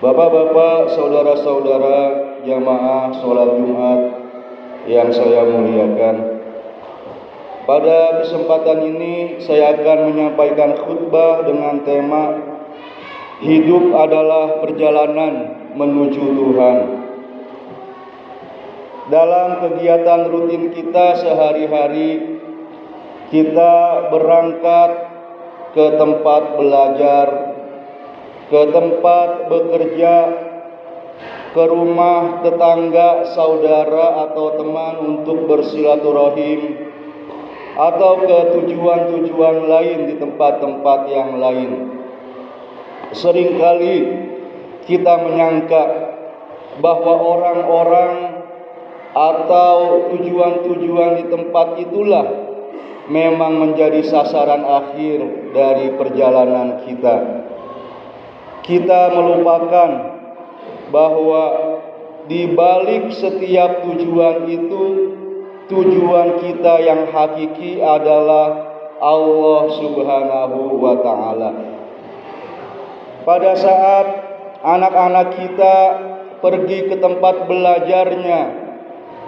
Bapak-bapak, saudara-saudara, jamaah sholat Jumat yang saya muliakan. Pada kesempatan ini saya akan menyampaikan khutbah dengan tema Hidup adalah perjalanan menuju Tuhan. Dalam kegiatan rutin kita sehari-hari, kita berangkat ke tempat belajar, ke tempat bekerja, ke rumah tetangga, saudara atau teman untuk bersilaturahim, atau ke tujuan-tujuan lain di tempat-tempat yang lain. Seringkali kita menyangka bahwa orang-orang atau tujuan-tujuan di tempat itulah memang menjadi sasaran akhir dari perjalanan kita. Kita melupakan bahwa di balik setiap tujuan itu, tujuan kita yang hakiki adalah Allah Subhanahu wa Ta'ala. Pada saat anak-anak kita pergi ke tempat belajarnya,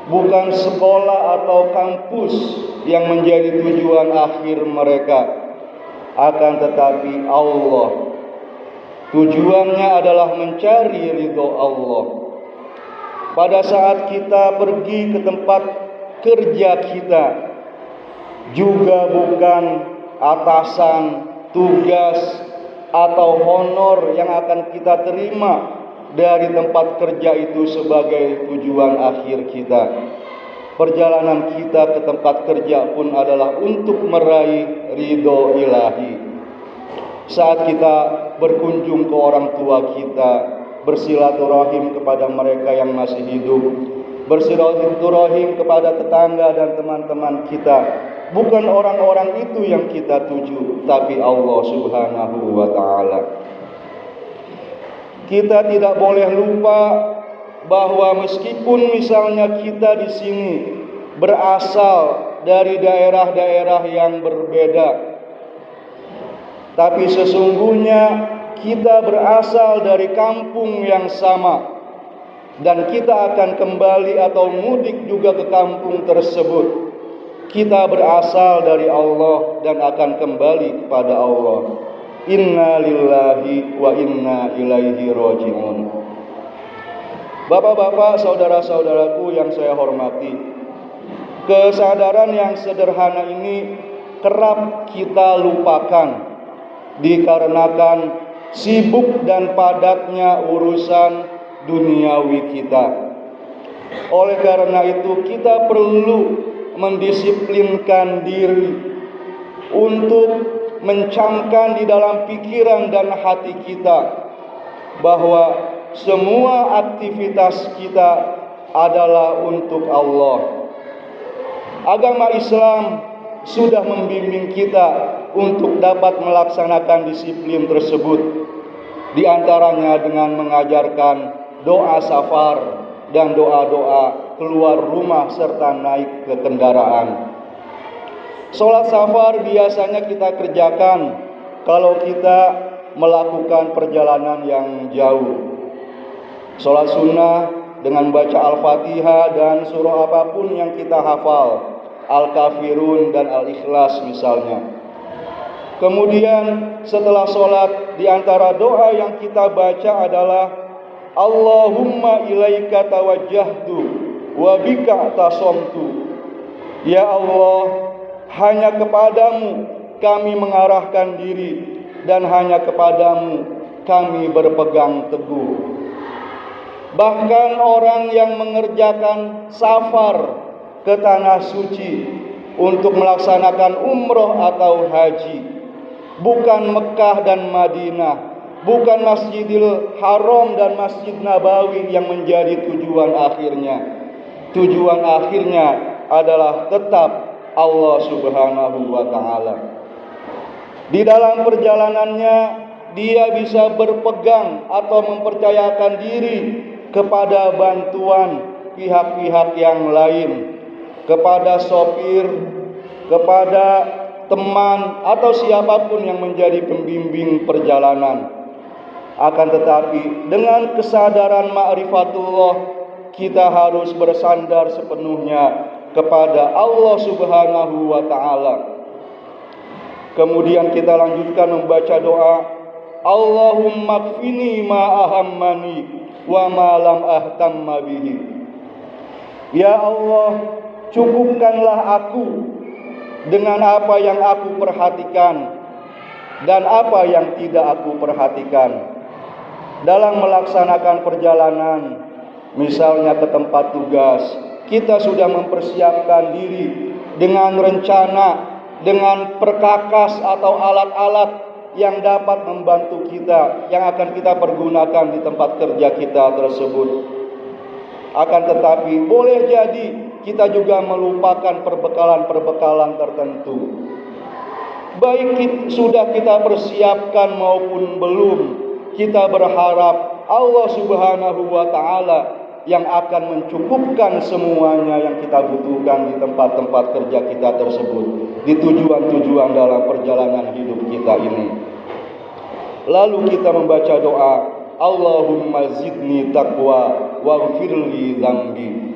bukan sekolah atau kampus yang menjadi tujuan akhir mereka, akan tetapi Allah. Tujuannya adalah mencari ridho Allah. Pada saat kita pergi ke tempat kerja kita, juga bukan atasan, tugas, atau honor yang akan kita terima dari tempat kerja itu sebagai tujuan akhir kita. Perjalanan kita ke tempat kerja pun adalah untuk meraih ridho ilahi. Saat kita berkunjung ke orang tua kita, bersilaturahim kepada mereka yang masih hidup, bersilaturahim kepada tetangga dan teman-teman kita, bukan orang-orang itu yang kita tuju, tapi Allah Subhanahu wa Ta'ala. Kita tidak boleh lupa bahwa meskipun misalnya kita di sini berasal dari daerah-daerah yang berbeda, tapi sesungguhnya kita berasal dari kampung yang sama, dan kita akan kembali atau mudik juga ke kampung tersebut. Kita berasal dari Allah dan akan kembali kepada Allah. Inna lillahi wa inna ilaihi raji'un. Bapak-bapak, saudara-saudaraku yang saya hormati, kesadaran yang sederhana ini kerap kita lupakan dikarenakan sibuk dan padatnya urusan duniawi kita. Oleh karena itu kita perlu mendisiplinkan diri untuk mencamkan di dalam pikiran dan hati kita bahwa semua aktivitas kita adalah untuk Allah. Agama Islam sudah membimbing kita untuk dapat melaksanakan disiplin tersebut, di antaranya dengan mengajarkan doa safar dan doa-doa keluar rumah serta naik ke kendaraan. Sholat safar biasanya kita kerjakan kalau kita melakukan perjalanan yang jauh. Sholat sunnah dengan baca Al-Fatihah dan surah apapun yang kita hafal, Al-Kafirun dan Al-Ikhlas misalnya. Kemudian setelah sholat, di antara doa yang kita baca adalah Allahumma ilaika tawajjahtu wa bika tasomtu. Ya Allah, hanya kepadamu kami mengarahkan diri, dan hanya kepadamu kami berpegang teguh. Bahkan orang yang mengerjakan safar ke tanah suci untuk melaksanakan umroh atau haji, bukan Mekah dan Madinah, bukan Masjidil Haram dan Masjid Nabawi yang menjadi tujuan akhirnya. Tujuan akhirnya adalah tetap Allah Subhanahu wa Ta'ala. Di dalam perjalanannya dia bisa berpegang atau mempercayakan diri kepada bantuan pihak-pihak yang lain, kepada sopir, kepada teman atau siapapun yang menjadi pembimbing perjalanan. Akan tetapi dengan kesadaran ma'rifatullah, kita harus bersandar sepenuhnya kepada Allah Subhanahu wa ta'ala. Kemudian kita lanjutkan membaca doa, Allahumma kfini ma ahammani wa ma lam ahtamma bihi. Ya Allah, cukupkanlah aku dengan apa yang aku perhatikan dan apa yang tidak aku perhatikan dalam melaksanakan perjalanan. Misalnya ke tempat tugas, kita sudah mempersiapkan diri dengan rencana, dengan perkakas atau alat-alat yang dapat membantu kita, yang akan kita pergunakan di tempat kerja kita tersebut. Akan tetapi boleh jadi kita juga melupakan perbekalan-perbekalan tertentu. Baik sudah kita persiapkan maupun belum, kita berharap Allah Subhanahu wa ta'ala yang akan mencukupkan semuanya yang kita butuhkan di tempat-tempat kerja kita tersebut, di tujuan-tujuan dalam perjalanan hidup kita ini. Lalu kita membaca doa, Allahumma zidni taqwa waghfirli dzambi.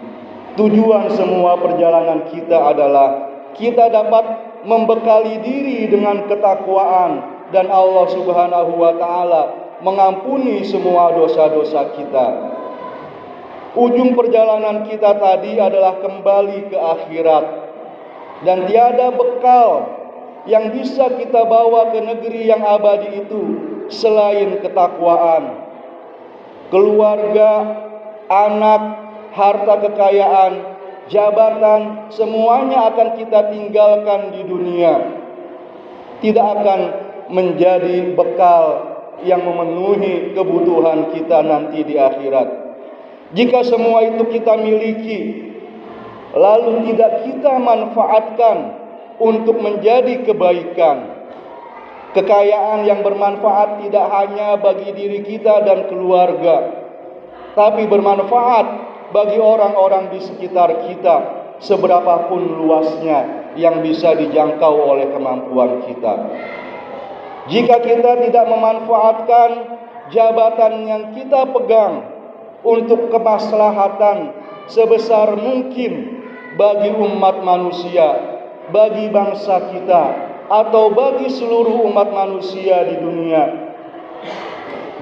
Tujuan semua perjalanan kita adalah kita dapat membekali diri dengan ketakwaan, dan Allah Subhanahu wa ta'ala mengampuni semua dosa-dosa kita. Ujung perjalanan kita tadi adalah kembali ke akhirat, dan tiada bekal yang bisa kita bawa ke negeri yang abadi itu selain ketakwaan. Keluarga, anak, harta kekayaan, jabatan, semuanya akan kita tinggalkan di dunia. Tidak akan menjadi bekal yang memenuhi kebutuhan kita nanti di akhirat. Jika semua itu kita miliki, lalu tidak kita manfaatkan untuk menjadi kebaikan, kekayaan yang bermanfaat tidak hanya bagi diri kita dan keluarga, tapi bermanfaat bagi orang-orang di sekitar kita, seberapapun luasnya yang bisa dijangkau oleh kemampuan kita. Jika kita tidak memanfaatkan jabatan yang kita pegang untuk kemaslahatan sebesar mungkin bagi umat manusia, bagi bangsa kita, atau bagi seluruh umat manusia di dunia.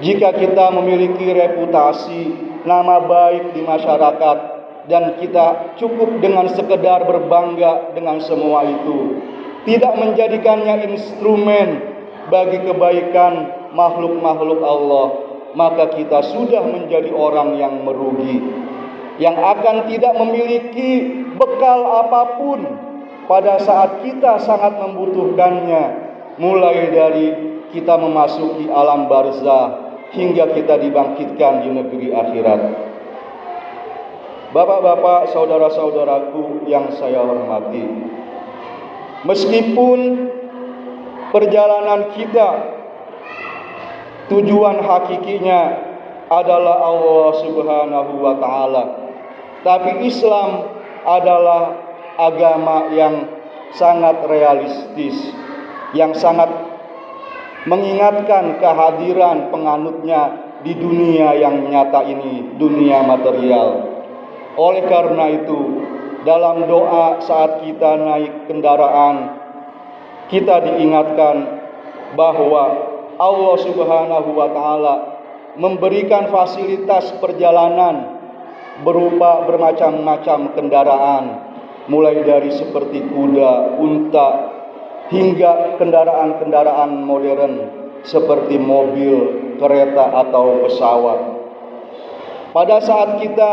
Jika kita memiliki reputasi, nama baik di masyarakat, dan kita cukup dengan sekedar berbangga dengan semua itu, tidak menjadikannya instrumen bagi kebaikan makhluk-makhluk Allah, maka kita sudah menjadi orang yang merugi, yang akan tidak memiliki bekal apapun pada saat kita sangat membutuhkannya, mulai dari kita memasuki alam barzah hingga kita dibangkitkan di negeri akhirat. Bapak-bapak, saudara-saudaraku yang saya hormati, meskipun perjalanan kita tujuan hakikinya adalah Allah Subhanahu wa ta'ala, tapi Islam adalah agama yang sangat realistis, yang sangat mengingatkan kehadiran penganutnya di dunia yang nyata ini, dunia material. Oleh karena itu, dalam doa saat kita naik kendaraan, kita diingatkan bahwa Allah Subhanahu wa ta'ala memberikan fasilitas perjalanan berupa bermacam-macam kendaraan, mulai dari seperti kuda, unta, hingga kendaraan-kendaraan modern seperti mobil, kereta, atau pesawat. Pada saat kita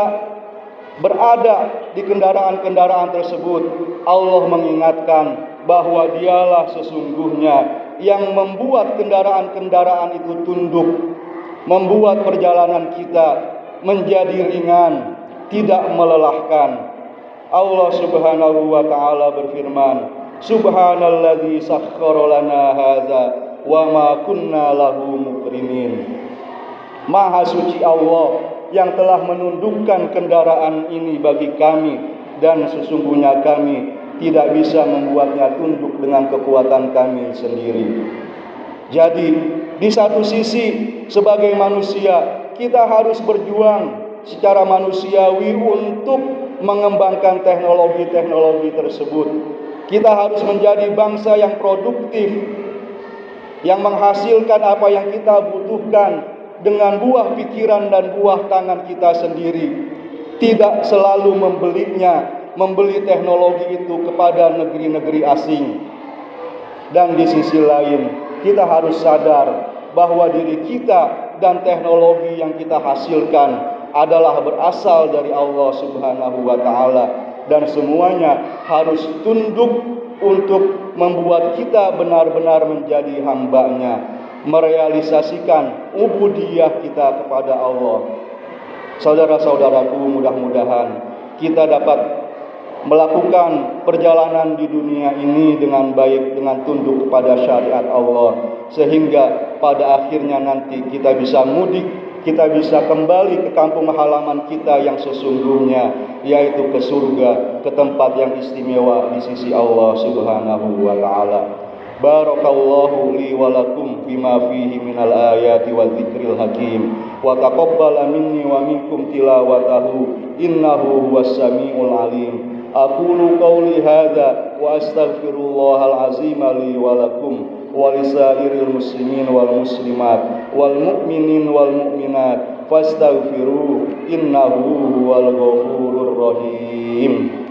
berada di kendaraan-kendaraan tersebut, Allah mengingatkan bahwa Dialah sesungguhnya yang membuat kendaraan-kendaraan itu tunduk, membuat perjalanan kita menjadi ringan, tidak melelahkan. Allah Subhanahu wa ta'ala berfirman, Subhanalladzi sakhkhara lana hadza wa ma kunna lahu muqrinin. Maha suci Allah yang telah menundukkan kendaraan ini bagi kami, dan sesungguhnya kami tidak bisa membuatnya tunduk dengan kekuatan kami sendiri. Jadi, di satu sisi sebagai manusia, kita harus berjuang secara manusiawi untuk mengembangkan teknologi-teknologi tersebut. Kita harus menjadi bangsa yang produktif, yang menghasilkan apa yang kita butuhkan dengan buah pikiran dan buah tangan kita sendiri. Tidak selalu membeli teknologi itu kepada negeri-negeri asing. Dan di sisi lain, kita harus sadar bahwa diri kita dan teknologi yang kita hasilkan adalah berasal dari Allah Subhanahu wa Ta'ala, dan semuanya harus tunduk untuk membuat kita benar-benar menjadi hamba-Nya, merealisasikan ubudiyah kita kepada Allah. Saudara-saudaraku, mudah-mudahan kita dapat melakukan perjalanan di dunia ini dengan baik, dengan tunduk kepada syariat Allah, sehingga pada akhirnya nanti kita bisa mudik, kita bisa kembali ke kampung halaman kita yang sesungguhnya, yaitu ke surga, ke tempat yang istimewa di sisi Allah Subhanahu wa Ta'ala. Barakallahu li wa lakum bima fihi minal ayati wa dzikril hakim, wa taqabbala minni wa minkum tilawatahu, innahu huwas samiul alim. Aqulu qawli hadza wa astaghfirullahal azim li wa lakum wa lisairil muslimin wal muslimat wal mu'minin wal mu'minat fastaghfiruhu innahu huwal ghafurur rahim.